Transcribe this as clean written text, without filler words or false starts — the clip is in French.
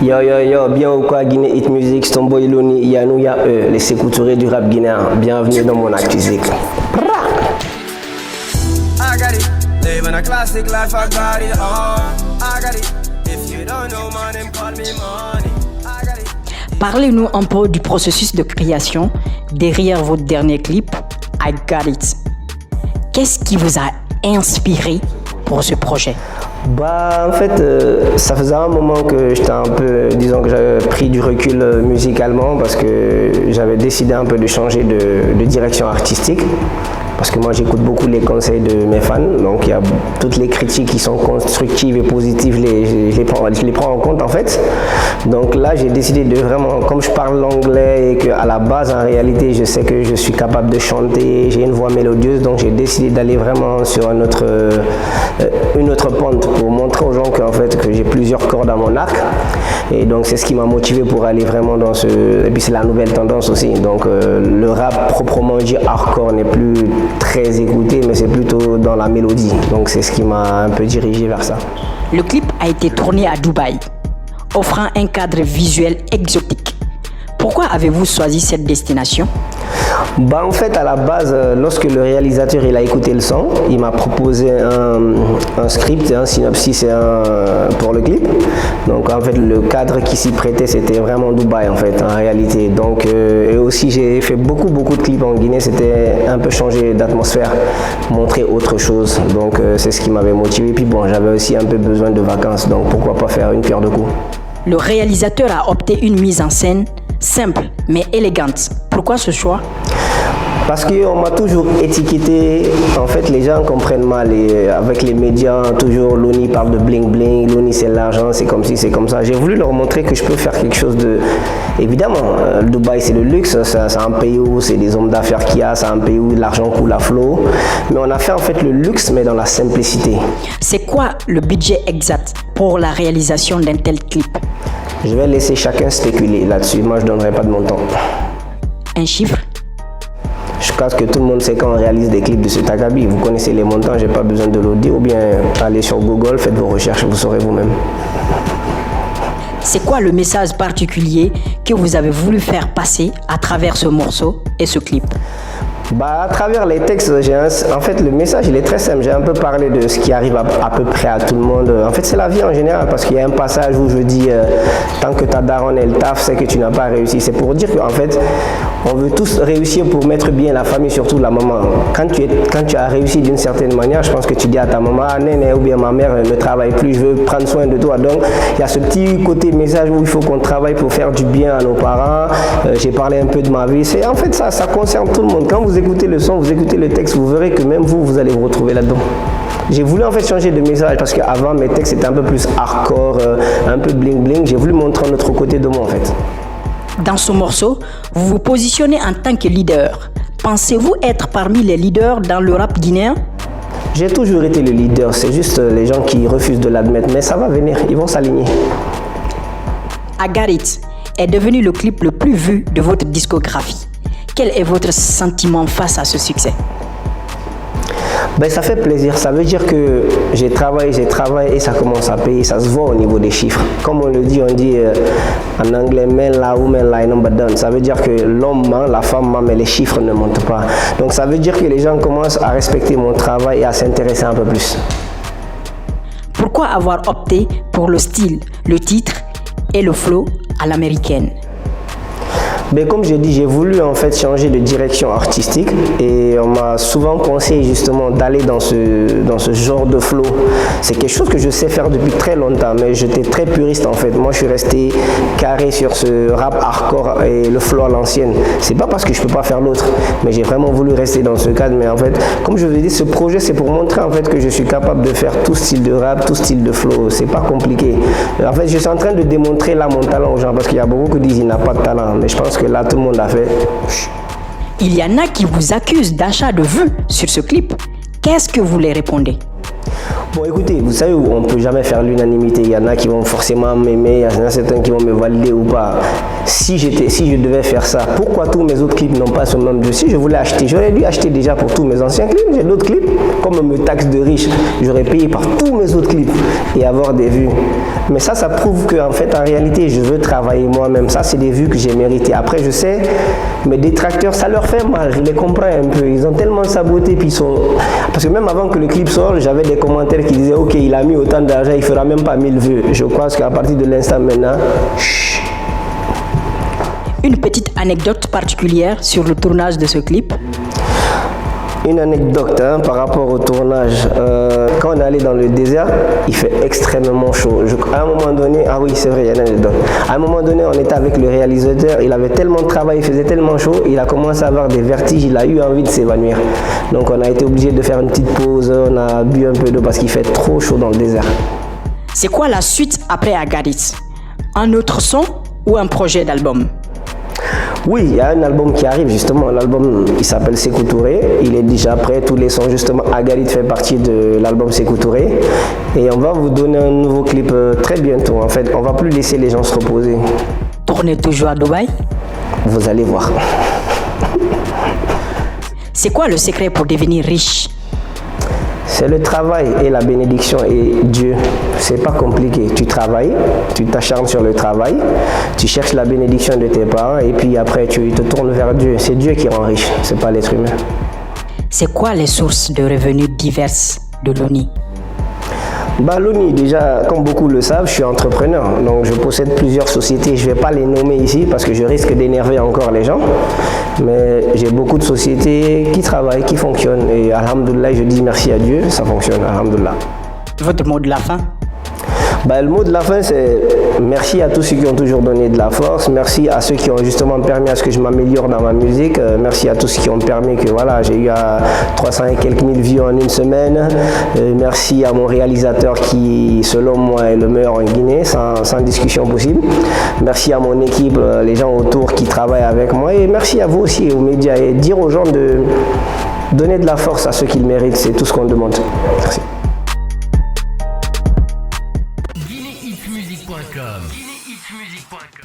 Yo yo yo, bien ou quoi Guinée Hit Music, c'est ton boy Loni, Yanou ya les sécouturiers du rap guinéen. Bienvenue dans mon acte physique. I got it, living a classic life, I got it all. I got it, if you don't know my name, call me money. I got it. Parlez-nous un peu du processus de création derrière votre dernier clip, I Got It. Qu'est-ce qui vous a inspiré pour ce projet? En fait, ça faisait un moment que j'étais un peu, disons que j'avais pris du recul musicalement parce que j'avais décidé un peu de changer de direction artistique. Parce que moi j'écoute beaucoup les conseils de mes fans, donc il y a toutes les critiques qui sont constructives et positives, je les prends en compte en fait. Donc là j'ai décidé de vraiment, comme je parle l'anglais et qu'à la base en réalité je sais que je suis capable de chanter, j'ai une voix mélodieuse, donc j'ai décidé d'aller vraiment sur une autre pente pour montrer aux gens qu'en fait que j'ai plusieurs cordes à mon arc. Et donc c'est ce qui m'a motivé pour aller vraiment dans ce... Et puis c'est la nouvelle tendance aussi, donc le rap proprement dit hardcore n'est plus très écouté, mais c'est plutôt dans la mélodie. Donc c'est ce qui m'a un peu dirigé vers ça. Le clip a été tourné à Dubaï, offrant un cadre visuel exotique. Pourquoi avez-vous choisi cette destination? En fait, à la base, lorsque le réalisateur il a écouté le son, il m'a proposé un script, un synopsis pour le clip. Donc en fait, le cadre qui s'y prêtait, c'était vraiment Dubaï en fait, en réalité. Donc, et aussi, j'ai fait beaucoup de clips en Guinée, c'était un peu changer d'atmosphère, montrer autre chose. Donc c'est ce qui m'avait motivé. Puis bon, j'avais aussi un peu besoin de vacances, donc pourquoi pas faire une pierre deux coups. Le réalisateur a opté une mise en scène simple mais élégante. Pourquoi ce choix? Parce qu'on m'a toujours étiqueté, en fait les gens comprennent mal et avec les médias, toujours Loni parle de bling bling, Loni c'est l'argent, c'est comme ci, c'est comme ça. J'ai voulu leur montrer que je peux faire quelque chose de... Évidemment, Dubaï c'est le luxe, c'est un pays où c'est des hommes d'affaires qu'il y a, c'est un pays où l'argent coule à flot. Mais on a fait en fait le luxe mais dans la simplicité. C'est quoi le budget exact pour la réalisation d'un tel clip? Je vais laisser chacun spéculer là-dessus, moi je ne donnerai pas de montant. Un chiffre? Je pense que tout le monde sait quand on réalise des clips de ce Tagabi. Vous connaissez les montants, j'ai pas besoin de le dire. Ou bien allez sur Google, faites vos recherches, vous saurez vous-même. C'est quoi le message particulier que vous avez voulu faire passer à travers ce morceau et ce clip? À travers les textes, en fait le message il est très simple. J'ai un peu parlé de ce qui arrive à peu près à tout le monde. En fait c'est la vie en général parce qu'il y a un passage où je dis tant que ta daronne elle taffe, c'est que tu n'as pas réussi. C'est pour dire qu'en fait on veut tous réussir pour mettre bien la famille, surtout la maman. Quand tu as réussi d'une certaine manière, je pense que tu dis à ta maman, ah, néné, ou bien ma mère ne travaille plus, je veux prendre soin de toi. Donc il y a ce petit côté message où il faut qu'on travaille pour faire du bien à nos parents. J'ai parlé un peu de ma vie. En fait ça concerne tout le monde. Quand vous écoutez le son, vous écoutez le texte, vous verrez que même vous allez vous retrouver là-dedans. J'ai voulu en fait changer de message parce qu'avant mes textes étaient un peu plus hardcore, un peu bling bling. J'ai voulu montrer un autre côté de moi en fait. Dans ce morceau, vous vous positionnez en tant que leader. Pensez-vous être parmi les leaders dans le rap guinéen? J'ai toujours été le leader, c'est juste les gens qui refusent de l'admettre, mais ça va venir, ils vont s'aligner. I Got It est devenu le clip le plus vu de votre discographie. Quel est votre sentiment face à ce succès? Ça fait plaisir, ça veut dire que j'ai travaillé et ça commence à payer, ça se voit au niveau des chiffres. Comme on dit en anglais, men la woman la number done. Ça veut dire que l'homme ment, la femme ment, mais les chiffres ne montent pas. Donc ça veut dire que les gens commencent à respecter mon travail et à s'intéresser un peu plus. Pourquoi avoir opté pour le style, le titre et le flow à l'américaine? Comme je dis, j'ai voulu en fait changer de direction artistique et on m'a souvent conseillé justement d'aller dans ce genre de flow. C'est quelque chose que je sais faire depuis très longtemps, mais j'étais très puriste en fait. Moi, je suis resté carré sur ce rap hardcore et le flow à l'ancienne. C'est pas parce que je peux pas faire l'autre, mais j'ai vraiment voulu rester dans ce cadre. Mais en fait, comme je vous ai dit, ce projet c'est pour montrer en fait que je suis capable de faire tout style de rap, tout style de flow. C'est pas compliqué. En fait, je suis en train de démontrer là mon talent aux gens parce qu'il y a beaucoup qui disent qu'il n'a pas de talent, mais je pense que là tout le monde a fait. Il y en a qui vous accusent d'achat de vues sur ce clip. Qu'est-ce que vous les répondez? Écoutez, vous savez, on ne peut jamais faire l'unanimité. Il y en a qui vont forcément m'aimer, il y en a certains qui vont me valider ou pas. si je devais faire ça, pourquoi tous mes autres clips n'ont pas ce même jeu? Si je voulais acheter, j'aurais dû acheter déjà pour tous mes anciens clips. J'ai d'autres clips, comme on me taxe de riche, j'aurais payé par tous mes autres clips et avoir des vues. Mais ça prouve qu'en fait, en réalité, je veux travailler moi-même. Ça, c'est des vues que j'ai méritées. Après, je sais, mes détracteurs, ça leur fait mal. Je les comprends un peu. Ils ont tellement saboté, puis ils sont... Parce que même avant que le clip sorte, j'avais des commentaires qui disaient « Ok, il a mis autant d'argent, il fera même pas 1000 vues. » Je crois qu'à partir de l'instant maintenant, chut. Une petite anecdote particulière sur le tournage de ce clip. Une anecdote par rapport au tournage. Quand on est allé dans le désert, il fait extrêmement chaud. À un moment donné, ah oui, c'est vrai, il y a une anecdote. À un moment donné, on était avec le réalisateur, il avait tellement de travail, il faisait tellement chaud, il a commencé à avoir des vertiges, il a eu envie de s'évanouir. Donc on a été obligé de faire une petite pause, on a bu un peu d'eau parce qu'il fait trop chaud dans le désert. C'est quoi la suite après I Got It? Un autre son ou un projet d'album? Oui, il y a un album qui arrive justement, l'album il s'appelle Sékou Touré, il est déjà prêt, tous les sons justement, I Got It fait partie de l'album Sékou Touré et on va vous donner un nouveau clip très bientôt, en fait on va plus laisser les gens se reposer. Tournez toujours à Dubaï? Vous allez voir. C'est quoi le secret pour devenir riche? C'est le travail et la bénédiction et Dieu. C'est pas compliqué. Tu travailles, tu t'acharnes sur le travail, tu cherches la bénédiction de tes parents et puis après tu te tournes vers Dieu. C'est Dieu qui rend riche, c'est pas l'être humain. C'est quoi les sources de revenus diverses de Loni? Loni, déjà, comme beaucoup le savent, je suis entrepreneur. Donc je possède plusieurs sociétés. Je ne vais pas les nommer ici parce que je risque d'énerver encore les gens. Mais j'ai beaucoup de sociétés qui travaillent, qui fonctionnent. Et alhamdoulilah, je dis merci à Dieu, ça fonctionne, alhamdoulilah. Votre mot de la fin? Le mot de la fin, c'est merci à tous ceux qui ont toujours donné de la force. Merci à ceux qui ont justement permis à ce que je m'améliore dans ma musique. Merci à tous ceux qui ont permis que voilà, j'ai eu à 300 et quelques mille vues en une semaine. Merci à mon réalisateur qui, selon moi, est le meilleur en Guinée, sans discussion possible. Merci à mon équipe, les gens autour qui travaillent avec moi. Et merci à vous aussi, aux médias. Et dire aux gens de donner de la force à ceux qui le méritent. C'est tout ce qu'on demande. Merci.